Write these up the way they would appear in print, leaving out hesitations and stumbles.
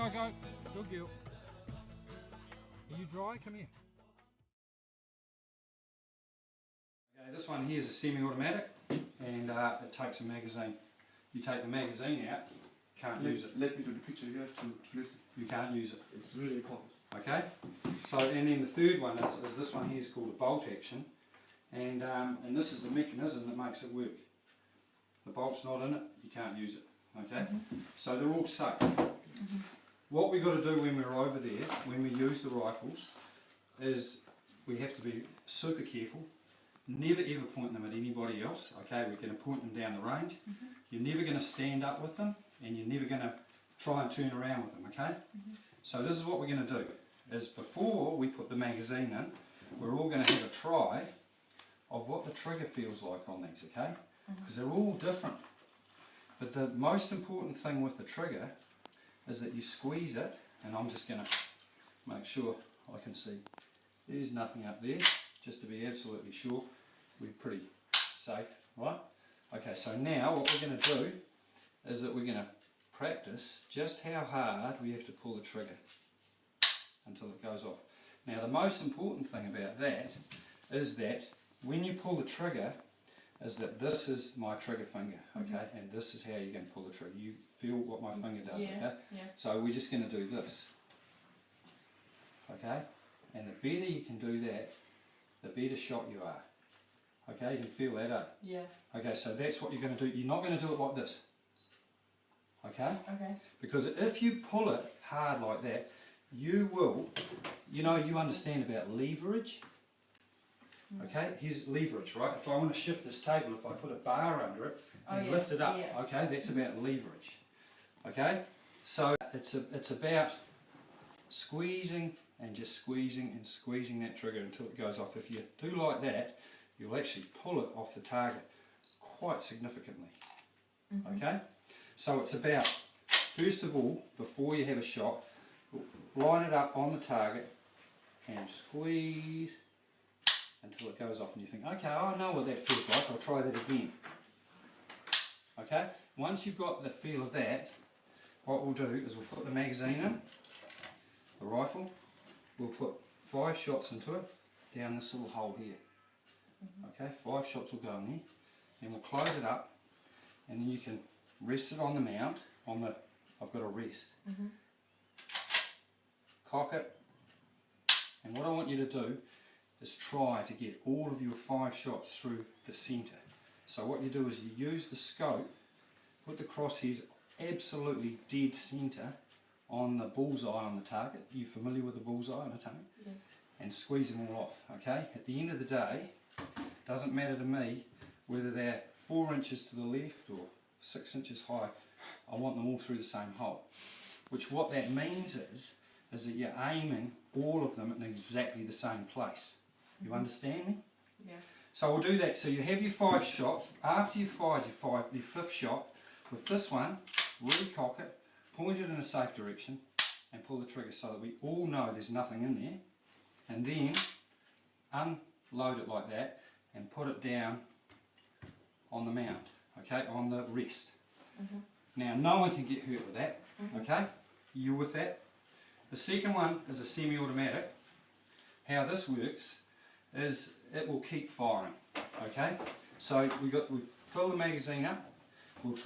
Go. Good girl. Are you dry? Come here. Okay, this one here is a semi-automatic, and it takes a magazine. You take the magazine out, can't use it. Let me do the picture, you have to listen. You can't use it. It's really important. Okay? So, and then the third one is this one here is called a bolt action, and this is the mechanism that makes it work. The bolt's not in it, you can't use it. Okay? So they're all safe. What we've got to do when we're over there, when we use the rifles, is we have to be super careful. Never ever point them at anybody else. Okay, we're going to point them down the range. You're never going to stand up with them, and you're never going to try and turn around with them. Okay. So this is what we're going to do. Is before we put the magazine in, we're all going to have a try of what the trigger feels like on these. Okay, because they're all different. But the most important thing with the trigger is that you squeeze it, and I'm just going to make sure I can see. There's nothing up there, just to be absolutely sure we're pretty safe, right? Okay, so now what we're going to do is that we're going to practice just how hard we have to pull the trigger until it goes off. Now the most important thing about that is that when you pull the trigger, is that this is my trigger finger, okay, and this is how you're going to pull the trigger. You feel what my finger does, okay? Yeah. So we're just going to do this, okay? And the better you can do that, the better shot you are. Okay, you can feel that, eh? Yeah. Okay, so that's what you're going to do. You're not going to do it like this. Okay? Okay. Because if you pull it hard like that, you will, you know, you understand about leverage. Okay, here's leverage, right? If I want to shift this table, if I put a bar under it and lift it up, okay, that's about leverage. Okay, so it's about squeezing and just squeezing and squeezing that trigger until it goes off. If you do like that, you'll actually pull it off the target quite significantly. Okay, so it's about, first of all, before you have a shot, line it up on the target and squeeze until it goes off, and you think, okay, I know what that feels like, I'll try that again. Okay, once you've got the feel of that, what we'll do is we'll put the magazine in, the rifle, we'll put 5 shots into it, down this little hole here. Okay, 5 shots will go in there, then we'll close it up, and then you can rest it on the mount, I've got a rest. Cock it, and what I want you to do is try to get all of your 5 shots through the centre. So what you do is you use the scope, put the crosshairs absolutely dead centre on the bullseye on the target. Are you familiar with the bullseye on a target? Yeah. And squeeze them all off, okay? At the end of the day, doesn't matter to me whether they're 4 inches to the left or 6 inches high, I want them all through the same hole. Which what that means is that you're aiming all of them in exactly the same place. You understand me? Yeah. So we'll do that. So you have your 5 shots. After you've fired your 5th shot, with this one, recock it, point it in a safe direction, and pull the trigger so that we all know there's nothing in there. And then unload it like that and put it down on the mount, okay, on the rest. Now no one can get hurt with that, okay? You with that? The second one is a semi-automatic. How this works is it will keep firing, okay? So we fill the magazine up. We'll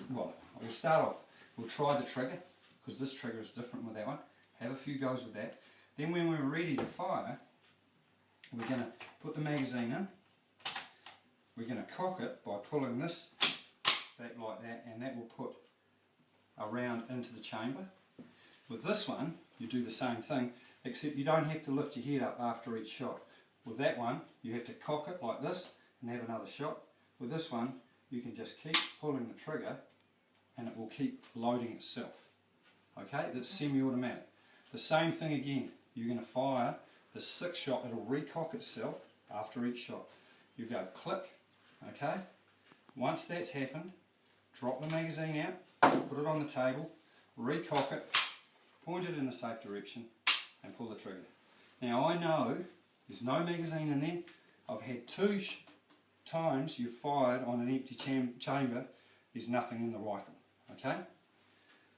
start off. We'll try the trigger, because this trigger is different with that one. Have a few goes with that. Then when we're ready to fire, we're going to put the magazine in. We're going to cock it by pulling this back like that, and that will put a round into the chamber. With this one, you do the same thing, except you don't have to lift your head up after each shot. With that one, you have to cock it like this and have another shot. With this one, you can just keep pulling the trigger and it will keep loading itself. Okay, that's semi-automatic. The same thing again, you're going to fire the 6th shot, it'll recock itself after each shot. You go click, okay, once that's happened, drop the magazine out, put it on the table, recock it, point it in a safe direction and pull the trigger. Now I know there's no magazine in there. I've had 2 times you've fired on an empty chamber, there's nothing in the rifle, okay?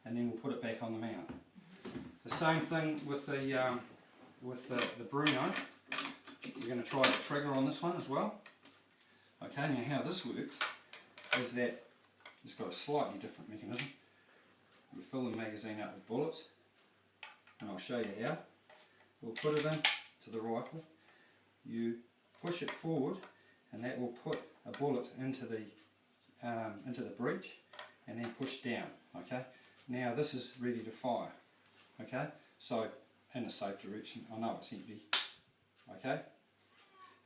And then we'll put it back on the mount. The same thing with the Bruno. We're going to try the trigger on this one as well. Okay, now how this works is that it's got a slightly different mechanism. You fill the magazine up with bullets, and I'll show you how. We'll put it in to the rifle. You push it forward, and that will put a bullet into the breech, and then push down. Okay. Now this is ready to fire. Okay. So in a safe direction. I know it's empty. Okay.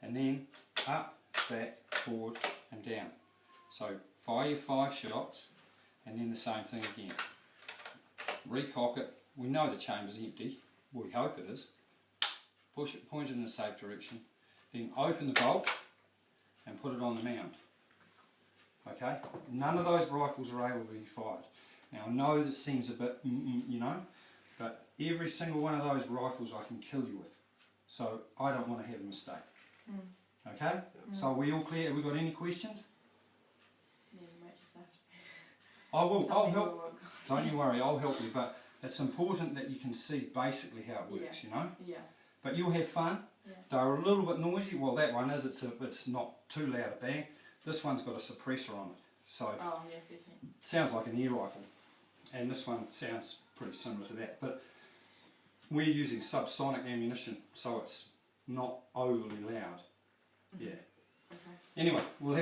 And then up, back, forward, and down. So fire your 5 shots, and then the same thing again. Recock it. We know the chamber's empty. We hope it is. Push it, point it in a safe direction. Then open the bolt and put it on the mound. Okay? None of those rifles are able to be fired. Now I know this seems a bit, you know, but every single one of those rifles I can kill you with. So I don't want to have a mistake. Okay? So are we all clear? Have we got any questions? Yeah, you might just have to. I'll help. Don't you worry, I'll help you, but it's important that you can see basically how it works, you know? Yeah. But you'll have fun. Yeah. They're a little bit noisy. Well, that one is. It's not too loud a bang. This one's got a suppressor on it, so Oh, yes, definitely. it sounds like an air rifle. And this one sounds pretty similar to that. But we're using subsonic ammunition, so it's not overly loud. Yeah. Okay. Anyway, we'll have